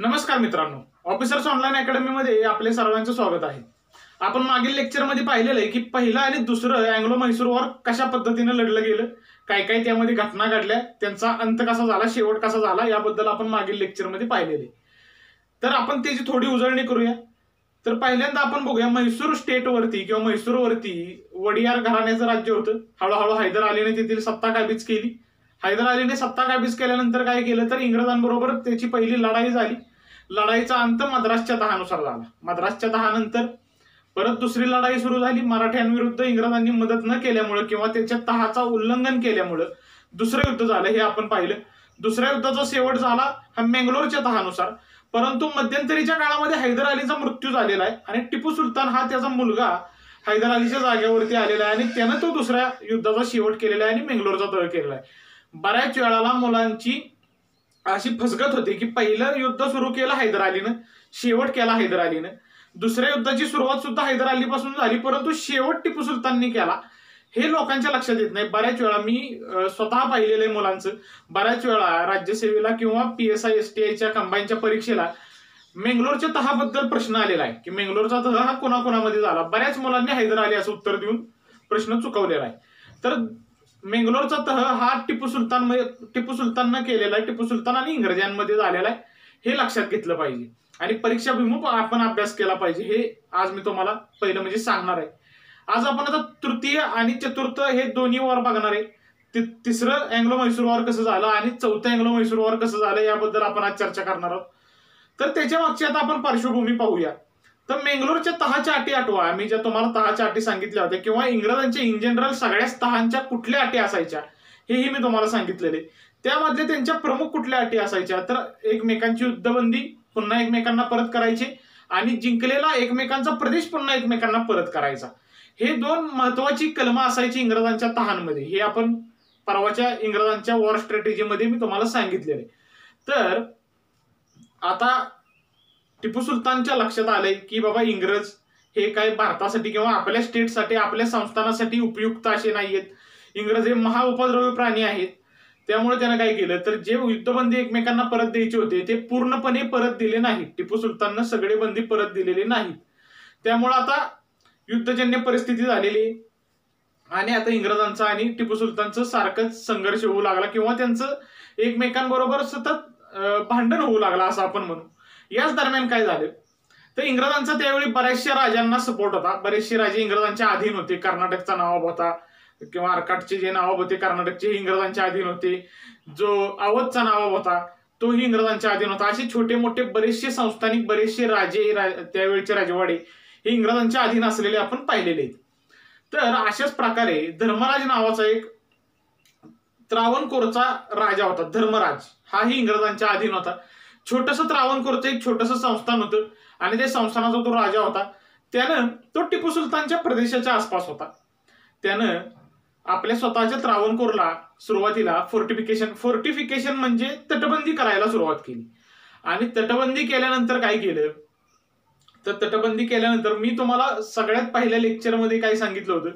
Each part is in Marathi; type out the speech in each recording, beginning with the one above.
नमस्कार मित्रांनो, ऑफिसर्स ऑनलाईन अकॅडमीमध्ये आपले सर्वांचे स्वागत आहे। आपण मागील लेक्चरमध्ये पाहिलेलं आहे की पहिलं आणि दुसरं अँग्लो म्हैसूर वॉर कशा पद्धतीने लढलं गेलं, काय काय त्यामध्ये घटना घडल्या, त्यांचा अंत कसा झाला, शेवट कसा झाला याबद्दल आपण मागील लेक्चरमध्ये पाहिलेले। तर आपण त्याची थोडी उजळणी करूया। तर पहिल्यांदा आपण बघूया म्हैसूर स्टेटवरती किंवा म्हैसूरवरती वडियार घराण्याचं राज्य होतं। हळूहळू हैदर अलीने तेथील सत्ता काबीज केली। हैदर अलीने सत्ता काबीज केल्यानंतर काय केलं तर इंग्रजांबरोबर त्याची पहिली लढाई झाली। लढाईचा अंत मद्रासच्या तहानुसार झाला। मद्रासच्या तहानंतर परत दुसरी लढाई सुरू झाली। मराठ्यांविरुद्ध इंग्रजांनी मदत न केल्यामुळे किंवा त्याच्या तहाचा उल्लंघन केल्यामुळे दुसरं युद्ध झालं, हे आपण पाहिलं। दुसऱ्या युद्धाचा शेवट झाला हा मंगलोरच्या तहानुसार। परंतु मध्यंतरीच्या काळामध्ये हैदर अलीचा मृत्यू झालेला आहे आणि टिपू सुलतान हा त्याचा मुलगा हैदर अलीच्या जागेवरती आलेला आहे आणि त्यानं तो दुसऱ्या युद्धाचा शेवट केलेला आहे आणि मंगलोरचा तह केलेला आहे। बऱ्याच वेळाला मुलांची अशी फसगत होती की पहिलं युद्ध सुरू केलं हैदर अलीनं, शेवट केला हैदर अलीनं। दुसऱ्या युद्धाची सुरुवात सुद्धा हैदर अलीपासून झाली परंतु शेवट टिपू सुलताननी केला, हे लोकांच्या लक्षात येत नाही। बऱ्याच वेळा मी स्वतः पाहिलेलं आहे मुलांचं, बऱ्याच वेळा राज्यसेवेला किंवा PSI STIच्या कंबाईनच्या परीक्षेला मंगलोरच्या तहाबद्दल प्रश्न आलेला आहे की मंगलोरचा तह हा कोणाकोणामध्ये झाला। बऱ्याच मुलांनी हैदर अली असं उत्तर देऊन प्रश्न चुकवलेला आहे। तर मंगलोरचा तह हा टिपू सुलताननं केलेला आहे, टिपू सुलतान आणि इंग्रजांमध्ये झालेला आहे, हे लक्षात घेतलं पाहिजे। आणि परीक्षाभिमुख आपण अभ्यास केला पाहिजे, हे आज मी तुम्हाला पहिलं म्हणजे सांगणार आहे। आज आपण आता तृतीय आणि चतुर्थ हे दोन्ही वॉर बघणार आहे। तिसरं अँग्लो म्हैसूर वॉर कसं झालं आणि चौथं अँग्लो म्हैसूर वॉर कसं झालं याबद्दल आपण आज चर्चा करणार आहोत। तर त्याच्या मागची आता आपण पार्श्वभूमी पाहूया। तर मंगलोरच्या तहाच्या अटी आठवा, मी ज्या तुम्हाला तहाच्या अटी सांगितल्या होत्या किंवा इंग्रजांच्या इन जनरल सगळ्याच तहांच्या कुठल्या अटी असायच्या हेही मी तुम्हाला सांगितलेले। त्यामध्ये त्यांच्या प्रमुख कुठल्या अटी असायच्या तर एकमेकांची युद्धबंदी पुन्हा एकमेकांना परत करायची आणि जिंकलेला एकमेकांचा प्रदेश पुन्हा एकमेकांना परत करायचा, हे दोन महत्वाची कलमं असायची इंग्रजांच्या तहांमध्ये। हे आपण परवाच्या इंग्रजांच्या वॉर स्ट्रॅटेजीमध्ये मी तुम्हाला सांगितलेले। तर आता टिपू सुलतानच्या लक्षात आलंय की बाबा इंग्रज हे काय भारतासाठी किंवा आपल्या स्टेटसाठी आपल्या संस्थानासाठी उपयुक्त असे नाहीयेत, इंग्रज हे महाउपद्रवी प्राणी आहेत। त्यामुळे त्यानं काय केलं तर जे युद्धबंदी एकमेकांना परत द्यायचे होते ते पूर्णपणे परत दिले नाहीत। टिपू सुलताननं सगळे बंदी परत दिलेले नाहीत। त्यामुळे आता युद्धजन्य परिस्थिती झालेली आणि आता इंग्रजांचा आणि टिपू सुलतानचं सारखंच संघर्ष होऊ लागला किंवा त्यांचं एकमेकांबरोबर सतत भांडण होऊ लागला असं आपण म्हणू। याच दरम्यान काय झालं तर इंग्रजांचा त्यावेळी बऱ्याचशा राजांना सपोर्ट होता। बरेचसे राजे इंग्रजांच्या अधीन होते। कर्नाटकचा नवाब होता किंवा अर्काटचे जे नवाब होते कर्नाटकचे इंग्रजांच्या अधीन होते। जो अवधचा नवाब होता तोही इंग्रजांच्या अधीन होता। असे छोटे मोठे बरेचसे संस्थानिक बरेचसे राजे त्यावेळचे राजवाडे हे इंग्रजांच्या अधीन असलेले आपण पाहिलेले आहेत। तर अशाच प्रकारे धर्मराज नावाचा एक त्रावणकोरचा राजा होता। धर्मराज हाही इंग्रजांच्या अधीन होता। छोटंसं त्रावणकोरचं एक छोटंसं संस्थान होतं आणि त्या संस्थानाचा तो राजा होता। त्यानं तो टिपू सुलतानच्या प्रदेशाच्या आसपास होता। त्यानं आपल्या स्वतःच्या त्रावणकोरला सुरुवातीला फोर्टिफिकेशन म्हणजे तटबंदी करायला सुरुवात केली। आणि तटबंदी केल्यानंतर काय केलं तर तटबंदी केल्यानंतर मी तुम्हाला सगळ्यात पहिल्या लेक्चरमध्ये काय सांगितलं होतं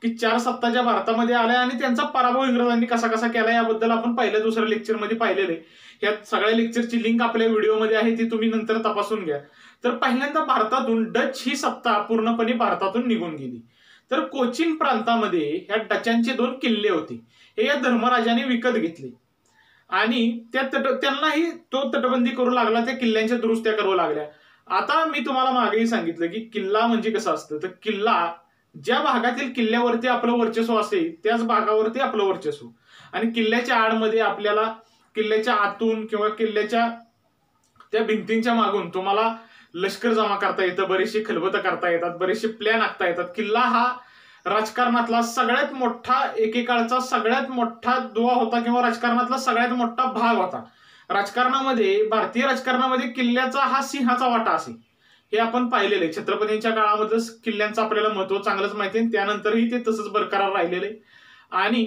की 4 सत्ताच्या भारतामध्ये आल्या आणि त्यांचा पराभव इंग्रजांनी कसा कसा केला याबद्दल आपण पहिल्या दुसऱ्या लेक्चरमध्ये पाहिलेले। या सगळ्या लेक्चरची लिंक आपल्या व्हिडिओमध्ये आहे, ती तुम्ही नंतर तपासून घ्या। तर पहिल्यांदा भारतातून डच ही सत्ता पूर्णपणे भारतातून निघून गेली। तर कोचीन प्रांतामध्ये ह्या डचांचे 2 किल्ले होते, हे या धर्मराजाने विकत घेतले आणि त्यांनाही तो तटबंदी करू लागला, त्या किल्ल्यांच्या दुरुस्त्या करू लागल्या। आता मी तुम्हाला मागेही सांगितलं की किल्ला म्हणजे कसं असतं तर किल्ला ज्या भागातील किल्ल्यावरती आपलं वर्चस्व असेल त्याच भागावरती आपलं वर्चस्व, आणि किल्ल्याच्या आडमध्ये आपल्याला किल्ल्याच्या आतून किंवा किल्ल्याच्या त्या भिंतींच्या मागून तुम्हाला लष्कर जमा करता येतं, बरेचसे खलबतं करता येतात, बरेचसे प्लॅन आखता येतात। किल्ला हा राजकारणातला सगळ्यात मोठा एकेकाळचा सगळ्यात मोठा दुवा होता किंवा राजकारणातला सगळ्यात मोठा भाग होता। राजकारणामध्ये भारतीय राजकारणामध्ये किल्ल्याचा हा सिंहाचा वाटा असे, हे आपण पाहिलेले। छत्रपतींच्या काळामध्ये किल्ल्यांचं आपल्याला महत्व चांगलंच माहिती आहे, त्यानंतरही ते तसंच बरकरार राहिलेले। आणि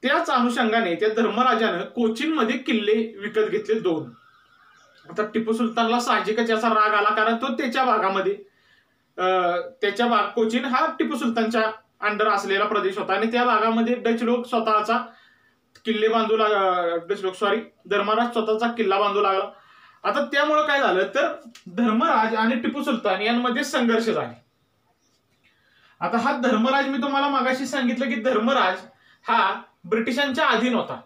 त्याच अनुषंगाने त्या धर्मराजानं कोचीन मध्ये किल्ले विकत घेतले 2। आता टिपू सुलतानला साहजिकच याचा राग आला, कारण तो त्याच्या भागामध्ये कोचीन हा टिपू सुलतानच्या अंडर असलेला प्रदेश होता आणि त्या भागामध्ये डच लोक स्वतःचा किल्ले बांधू धर्मराज स्वतःचा किल्ला बांधू लागला आता त्यामुळे काय झालं तर धर्मराज आणि टिपू सुलतान यांमध्ये संघर्ष झाले. आता हा धर्मराज, मी तुम्हाला मागाशी सांगितलं की धर्मराज हा ब्रिटिशांच्या अधीन होता.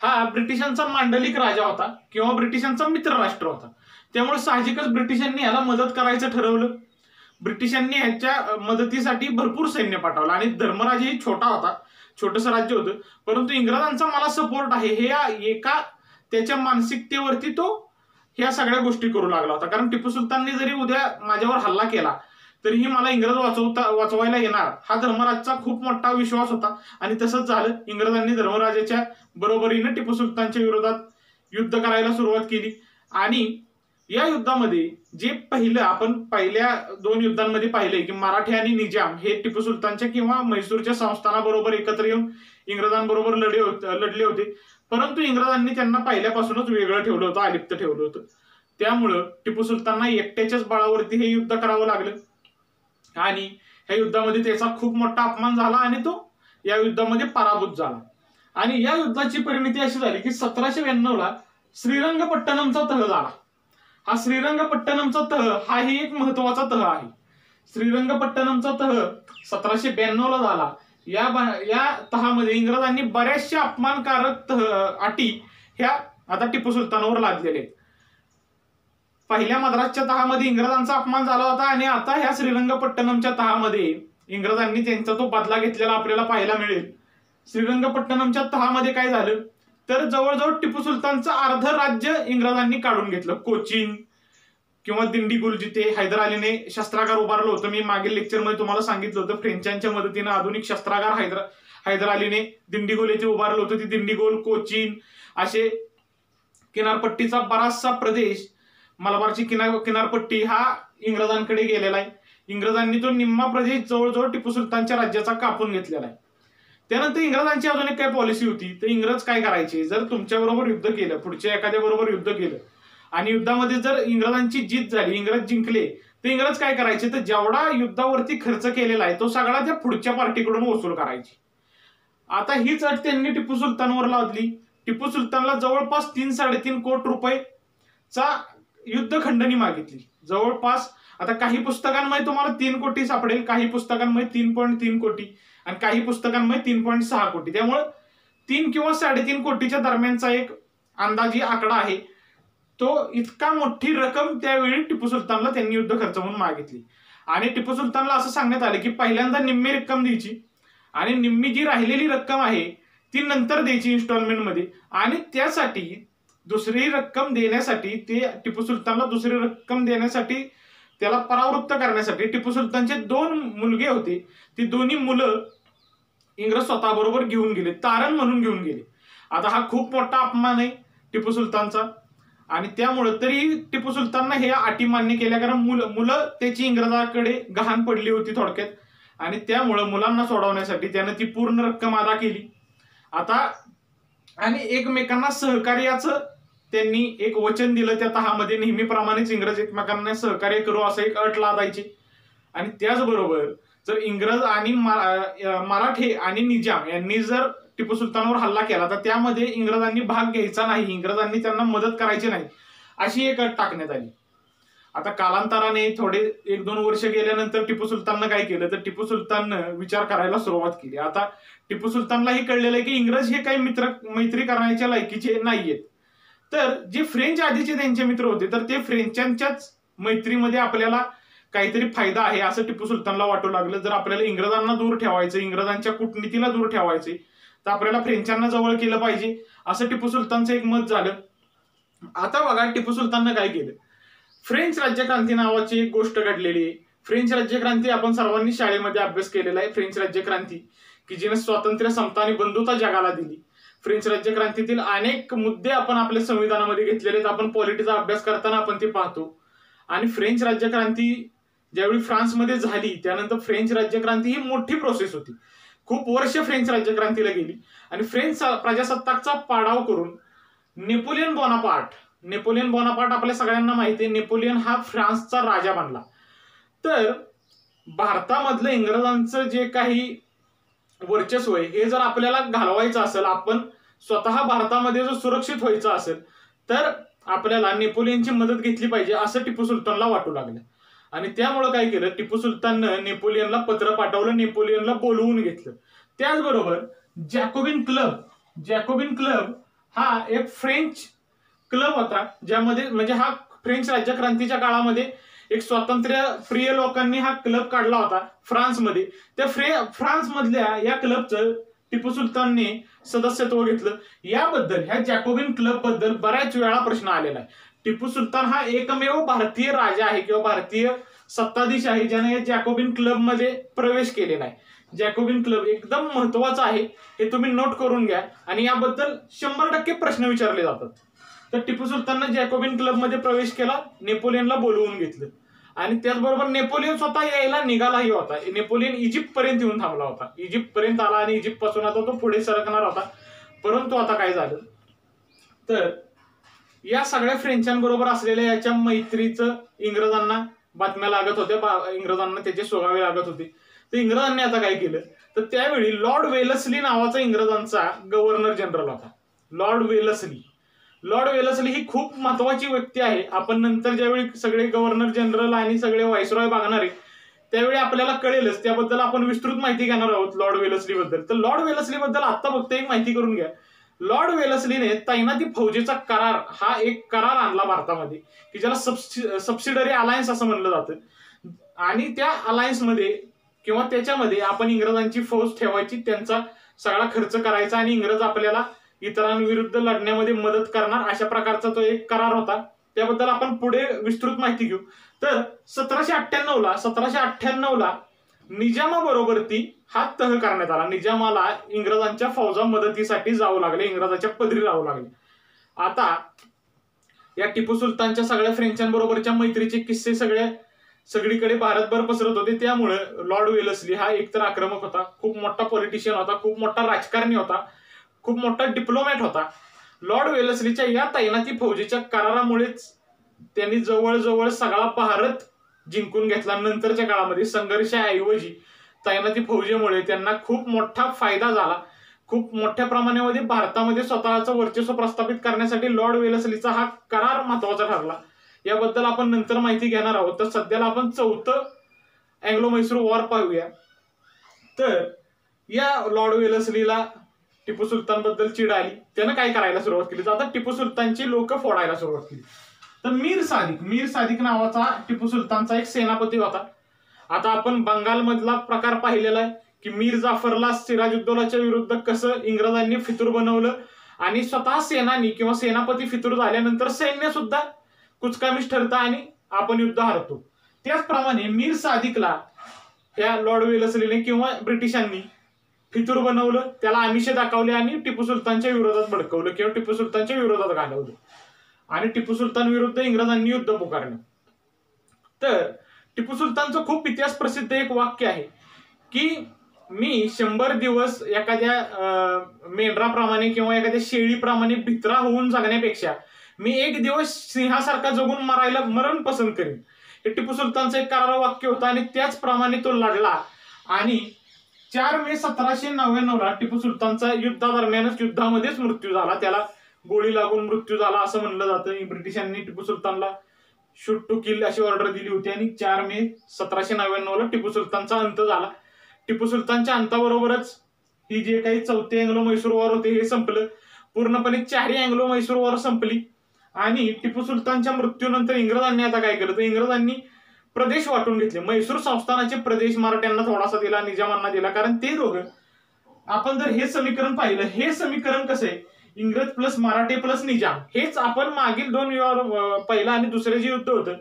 हा ब्रिटिशांचा मांडलिक राजा होता किंवा ब्रिटिशांचा मित्र राष्ट्र होता. त्यामुळे साहजिकच ब्रिटिशांनी याला मदत करायचं ठरवलं. ब्रिटिशांनी ह्याच्या मदतीसाठी भरपूर सैन्य पाठवलं आणि धर्मराज ही छोटा होता, छोटंसं राज्य होतं, परंतु इंग्रजांचा मला सपोर्ट आहे हे एका त्याच्या मानसिकतेवरती तो ह्या सगळ्या गोष्टी करू लागला होता. कारण टिपू सुलतानने जरी उद्या माझ्यावर हल्ला केला तरीही मला इंग्रज वाचवायला येणार हा धर्मराजचा खूप मोठा विश्वास होता. आणि तसंच झालं. इंग्रजांनी धर्मराजाच्या बरोबरीने टिपू सुलतानच्या विरोधात युद्ध करायला सुरुवात केली. आणि या युद्धामध्ये जे आपण पहिल्या 2 युद्धांमध्ये पाहिलंय की मराठे आणि निजाम हे टिपू सुलतानच्या किंवा म्हैसूरच्या संस्थानाबरोबर एकत्र येऊन इंग्रजांबरोबर लढले होते. परंतु इंग्रजांनी त्यांना पहिल्यापासूनच वेगळं ठेवलं होतं, अलिप्त ठेवलं होतं. त्यामुळं टिपू सुलतानला एकट्याच्याच बळावरती हे युद्ध करावं लागलं आणि ह्या युद्धामध्ये त्याचा खूप मोठा अपमान झाला आणि तो या युद्धामध्ये पराभूत झाला. आणि या युद्धाची परिणती अशी झाली की 1792ला श्रीरंगपट्टणमचा तह झाला. हा श्रीरंगपट्टणमचा तह हाही एक महत्वाचा तह आहे. श्रीरंगपट्टणमचा तह 1792ला झाला. या तहामध्ये इंग्रजांनी बऱ्याचशा अपमानकारक अटी ह्या आता टिपू सुलतानवर लादलेल्या आहेत. पहिल्या मद्रासच्या तहामध्ये इंग्रजांचा अपमान झाला होता आणि आता ह्या श्रीरंगपट्टणमच्या तहामध्ये इंग्रजांनी त्यांचा तो बदला घेतलेला आपल्याला पाहायला मिळेल. श्रीरंगपट्टणमच्या तहामध्ये काय झालं तर जवळजवळ टिपू सुलतानचं अर्ध राज्य इंग्रजांनी काढून घेतलं. कोचीन किंवा दिंडीगुल जिथे हैदर अलीने शस्त्रागार उभारलं होतं, मी मागील लेक्चरमध्ये तुम्हाला सांगितलं होतं फ्रेंचांच्या मदतीने आधुनिक शस्त्रागार हैदर अलीने दिंडीगुल येथे उभारलं होतं. ती दिंडीगुल, कोचीन असे किनारपट्टीचा बराचसा प्रदेश, मलबारची किनारपट्टी हा इंग्रजांकडे गेलेला आहे. इंग्रजांनी तो निम्मा प्रदेश जवळजवळ टिपू सुलतानच्या राज्याचा कापून घेतलेला आहे. त्यानंतर इंग्रजांची अजून एक काय पॉलिसी होती तर इंग्रज काय करायचे, जर तुमच्याबरोबर युद्ध केलं, पुढच्या एखाद्या बरोबर युद्ध केलं आणि युद्धामध्ये जर इंग्रजांची जीत झाली, इंग्रज जिंकले, तर इंग्रज काय करायचे तर जेवढा युद्धावरती खर्च केलेला आहे तो सगळा त्या पुढच्या पार्टीकडून वसूल करायचे. आता हीच अट त्यांनी टिपू सुलतानवर लावली. टिपू सुलतानला जवळपास 3-3.5 कोटी रुपयेचा युद्ध खंडणी मागितली. जवळपास आता काही पुस्तकांमध्ये तुम्हाला 3 कोटी सापडेल, काही पुस्तकांमध्ये 3.3 कोटी आणि काही पुस्तकांमध्ये 3.6 कोटी. त्यामुळे 3 किंवा 3.5 कोटीच्या दरम्यानचा एक अंदाजी आकडा आहे. तो इतका मोठी रक्कम त्यावेळी टिपू सुलतानला त्यांनी युद्ध खर्च म्हणून मागितली. आणि टिपू सुलतानला असं सांगण्यात आलं की पहिल्यांदा निम्मी रक्कम द्यायची आणि निम्मी जी राहिलेली रक्कम आहे ती नंतर द्यायची इन्स्टॉलमेंटमध्ये. आणि त्यासाठी दुसरी रक्कम देण्यासाठी टिपू सुलतानला दुसरी रक्कम देण्यासाठी त्याला परावृत्त करण्यासाठी टिपू सुलतानचे 2 मुलगे होते. ती दोन्ही मुलं इंग्रज स्वतःबरोबर घेऊन गेले, तारण म्हणून घेऊन गेले. आता हा खूप मोठा अपमान आहे टिपू सुलतानचा. आणि त्यामुळे तरी टिपू सुलताननं हे अटी मान्य केल्या, कारण मुलं त्याची इंग्रजाकडे गहाण पडली होती थोडक्यात. आणि त्यामुळे मुलांना सोडवण्यासाठी त्यानं ती पूर्ण रक्कम अदा केली. आता आणि एकमेकांना सहकार्याचं त्यांनी एक वचन दिलं त्या तहामध्ये. नेहमीप्रमाणेच इंग्रज एकमेकांना सहकार्य करू असं एक अट लादायची. आणि त्याचबरोबर जर इंग्रज आणि मराठे आणि निजाम यांनी जर टिपू सुलतानवर हल्ला केला तर त्यामध्ये इंग्रजांनी भाग घ्यायचा नाही, इंग्रजांनी त्यांना मदत करायची नाही, अशी एक अट टाकण्यात आली. आता कालांतराने थोडे 1-2 वर्ष गेल्यानंतर टिपू सुलताननं काय केलं तर टिपू सुलताननं विचार करायला सुरुवात केली. आता टिपू सुलतानला हे कळलेलं आहे की इंग्रज हे काही मैत्री करण्याच्या लायकीचे नाहीयेत. तर जे फ्रेंच आधीचे त्यांचे मित्र होते तर ते फ्रेंचांच्याच मैत्रीमध्ये आपल्याला काहीतरी फायदा आहे असं टिपू सुलतानला वाटू लागलं. जर आपल्याला इंग्रजांना दूर ठेवायचं, इंग्रजांच्या कूटनीतीला दूर ठेवायचे तर आपल्याला फ्रेंचांना जवळ केलं पाहिजे असं टिपू सुलतानचं एक मत झालं. आता बघा टिपू सुलताननं काय केलं. फ्रेंच राज्यक्रांती नावाची एक गोष्ट घडलेली आहे. फ्रेंच राज्यक्रांती आपण सर्वांनी शाळेमध्ये अभ्यास केलेला आहे. फ्रेंच राज्यक्रांती की जिने स्वातंत्र्य, समता आणि बंधुता जगाला दिली. फ्रेंच राज्यक्रांतीतील अनेक मुद्दे आपण आपल्या संविधानामध्ये घेतलेले आहेत. आपण पॉलिटीचा अभ्यास करताना आपण ते पाहतो. आणि फ्रेंच राज्यक्रांती ज्यावेळी फ्रान्समध्ये झाली त्यानंतर फ्रेंच राज्यक्रांती ही मोठी प्रोसेस होती. खूप वर्ष फ्रेंच राज्यक्रांतीला गेली आणि फ्रेंच प्रजासत्ताकचा पाडाव करून नेपोलियन बोनापार्ट आपल्या सगळ्यांना माहिती आहे, नेपोलियन हा फ्रान्सचा राजा बनला. तर भारतामधलं इंग्रजांचं जे काही वर्चस्व आहे हे जर आपल्याला घालवायचं असेल, आपण स्वतः भारतामध्ये जर सुरक्षित व्हायचं असेल तर आपल्याला नेपोलियनची मदत घेतली पाहिजे असं टिपू सुलतानला वाटू लागलं. आणि त्यामुळे काय केलं, टिपू सुलताननं नेपोलियनला पत्र पाठवलं, नेपोलियनला बोलवून घेतलं. त्याचबरोबर जॅकोबिन क्लब हा एक फ्रेंच क्लब होता, ज्यामध्ये म्हणजे हा फ्रेंच राज्यक्रांतीच्या काळामध्ये एक स्वातंत्र्य प्रिय लोकांनी हा क्लब काढला होता फ्रान्समध्ये. त्या फ्रान्स मधल्या या क्लबचं टिपू सुलतानने सदस्यत्व घेतलं. याबद्दल ह्या जॅकोबिन क्लब बद्दल बऱ्याच वेळा प्रश्न आलेला आहे. टिपू सुलतान हा एकमेव भारतीय राजा आहे किंवा भारतीय सत्ताधीश आहे ज्याने या जॅकोबिन क्लब मध्ये प्रवेश केलेला आहे. जॅकोबिन क्लब एकदम महत्वाचा आहे, हे तुम्ही नोट करून घ्या. आणि याबद्दल 100% प्रश्न विचारले जातात. तर टिपू सुलतानने जॅकोबिन क्लब मध्ये प्रवेश केला, नेपोलियनला बोलवून घेतलं. आणि त्याचबरोबर नेपोलियन स्वतः यायला निघालाही होता. नेपोलियन इजिप्त पर्यंत येऊन थांबला होता. इजिप्त पर्यंत आला आणि इजिप्त पासून आता तो पुढे सरकणार होता. परंतु आता काय झालं, तर या सगळ्या फ्रेंचांबरोबर असलेल्या याच्या मैत्रीचं इंग्रजांना बातम्या लागत होत्या, इंग्रजांना त्याचे सोगावे लागत होते. तर इंग्रजांनी आता काय केलं, तर त्यावेळी लॉर्ड वेलस्ली नावाचा इंग्रजांचा गव्हर्नर जनरल होता. लॉर्ड वेलस्ली ही खूप महत्वाची व्यक्ती आहे. आपण नंतर ज्यावेळी सगळे गव्हर्नर जनरल आणि सगळे व्हाईसरॉय बघणार आहे त्यावेळी आपल्याला कळेलच. त्याबद्दल आपण विस्तृत माहिती घेणार आहोत लॉर्ड वेलस्ली बद्दल. तर लॉर्ड वेलस्ली बद्दल आता फक्त एक माहिती करून घ्या. लॉर्ड वेलस्लीने तैनाती फौजेचा करार हा एक करार आणला भारतामध्ये की ज्याला सबसिडरी अलायन्स असं म्हणलं जातं. आणि त्या अलायन्स मध्ये किंवा त्याच्यामध्ये आपण इंग्रजांची फौज ठेवायची, त्यांचा सगळा खर्च करायचा आणि इंग्रज आपल्याला इतरांविरुद्ध लढण्यामध्ये मदत करणार, अशा प्रकारचा तो एक करार होता. त्याबद्दल आपण पुढे विस्तृत माहिती घेऊ. तर 1798ला निजामाबरोबर हा तह करण्यात आला. निजामाला इंग्रजांच्या फौजा मदतीसाठी जावं लागले, इंग्रजाच्या पदरी राहावं लागले. आता या टिपू सुलतानच्या सगळ्या फ्रेंचांबरोबरच्या मैत्रीचे किस्से सगळीकडे भारतभर पसरत होते. त्यामुळे लॉर्ड वेलस्ली हा एकतर आक्रमक होता, खूप मोठा पॉलिटिशियन होता, खूप मोठा राजकारणी होता, खूप मोठा डिप्लोमॅट होता. लॉर्ड वेलस्लीच्या या तैनाती फौजेच्या करारामुळेच त्यांनी जवळजवळ सगळा भारत जिंकून घेतला. नंतरच्या काळामध्ये संघर्षाऐवजी तैनाती फौजेमुळे त्यांना खूप मोठा फायदा झाला. खूप मोठ्या प्रमाणामध्ये भारतामध्ये स्वतःचं वर्चस्व प्रस्थापित करण्यासाठी लॉर्ड वेलस्लीचा हा करार महत्वाचा ठरला. याबद्दल आपण नंतर माहिती घेणार आहोत. तर सध्याला आपण 4थं अँग्लो म्हैसूर वॉर पाहूया. तर या लॉर्ड वेलस्लीला टिपू सुलतान बद्दल चिड आली. त्यानं काय करायला सुरुवात केली, तर आता टिपू सुलतानची लोक फोडायला सुरुवात केली. तर मीर सादिक नावाचा टिपू सुलतानचा एक सेनापती होता. आता आपण बंगालमधला प्रकार पाहिलेला आहे की मीर जाफरला सिराजुद्दौलाच्या विरुद्ध कसं इंग्रजांनी फितूर बनवलं आणि स्वतः सेनानी किंवा सेनापती फितूर झाल्यानंतर सैन्य सुद्धा कुचकामिच ठरतं आणि आपण युद्ध हरतो. त्याचप्रमाणे मीर सादिकला या लॉर्ड वेलस्लीने किंवा ब्रिटिशांनी फितूर बनवलं, त्याला आमिषे दाखवले आणि टिपू सुलतानच्या विरोधात भडकवलं किंवा टिपू सुलतानच्या विरोधात घालवलं आणि टिपू सुलतान विरुद्ध इंग्रजांनी युद्ध पुकारलं. तर टिपू सुलतानचं खूप इतिहास प्रसिद्ध एक वाक्य आहे की मी 100 दिवस एखाद्या मेंढराप्रमाणे किंवा एखाद्या शेळीप्रमाणे भित्रा होऊन जगण्यापेक्षा मी 1 दिवस सिंहासारखा जगून मरण पसंत करीन. हे टिपू सुलतानचं एक करार वाक्य होतं आणि त्याचप्रमाणे तो लढला. आणि 4 मे 1799ला टिपू सुलतानचा युद्धादरम्यानच युद्धामध्येच मृत्यू झाला. त्याला गोळी लागून मृत्यू झाला असं म्हणलं जातं. ब्रिटिशांनी टिपू सुलतानला शूट टू किल अशी ऑर्डर दिली होती आणि 4 मे 1799ला टिपू सुलतानचा अंत झाला. टिपू सुलतानच्या अंताबरोबरच ही जे काही 4थे अँग्लो म्हैसूर वॉर होते हे संपलं. पूर्णपणे 4ही अँग्लो म्हैसूर वॉर संपली. आणि टिपू सुलतानच्या मृत्यूनंतर इंग्रजांनी आता काय केलं, तर इंग्रजांनी प्रदेश वाटून घेतले. म्हैसूर संस्थानाचे प्रदेश मराठ्यांना थोडासा दिला, निजामांना दिला. कारण ते दोघं, आपण जर हे समीकरण पाहिलं, हे समीकरण कसं आहे, इंग्रज प्लस मराठे प्लस निजाम, हेच आपण मागील 2 पहिला आणि दुसरे जे युद्ध होतं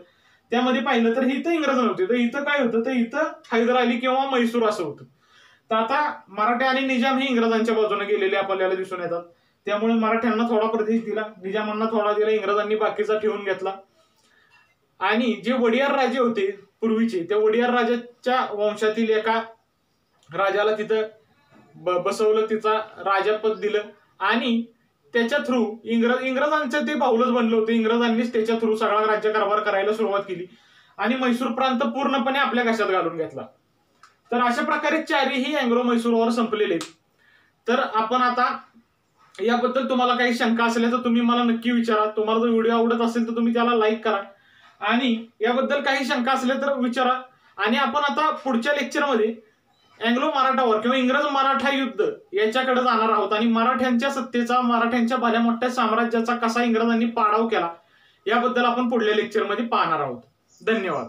त्यामध्ये पाहिलं तर इथं इंग्रज नव्हते. तर इथं काय होतं, तर इथं हैदर अली किंवा म्हैसूर असं होतं. तर आता मराठे आणि निजाम हे इंग्रजांच्या बाजूने गेलेले आपल्याला दिसून येतात. त्यामुळे मराठ्यांना थोडा प्रदेश दिला, निजामांना थोडा दिला, इंग्रजांनी बाकीचा ठेवून घेतला. आणि जे वडियार राजे होते पूर्वीचे, त्या वडियार राजाच्या वंशातील एका राजाला तिथं बसवलं, तिचा राजापद दिलं आणि त्याच्या थ्रू इंग्रजांचं ते बाहुलच बनलं होतं. इंग्रजांनीच त्याच्या थ्रू सगळा राज्यकारभार करायला सुरुवात केली आणि म्हैसूर प्रांत पूर्णपणे आपल्या घशात घालून घेतला. तर अशा प्रकारे 4ही अँग्लो म्हैसूर वॉर संपलेले. तर आपण आता याबद्दल तुम्हाला काही शंका असल्या तर तुम्ही मला नक्की विचारा. तुम्हाला जर व्हिडिओ आवडत असेल तर तुम्ही त्याला लाईक करा आणि याबद्दल काही शंका असल्या तर विचारा. आणि आपण आता पुढच्या लेक्चरमध्ये अँग्लो मराठा वॉर किंवा इंग्रज मराठा युद्ध याच्याकडे जाणार आहोत आणि मराठ्यांच्या सत्तेचा, मराठ्यांच्या भल्या मोठ्या साम्राज्याचा कसा इंग्रजांनी पाडाव केला याबद्दल आपण पुढल्या लेक्चरमध्ये पाहणार आहोत. धन्यवाद.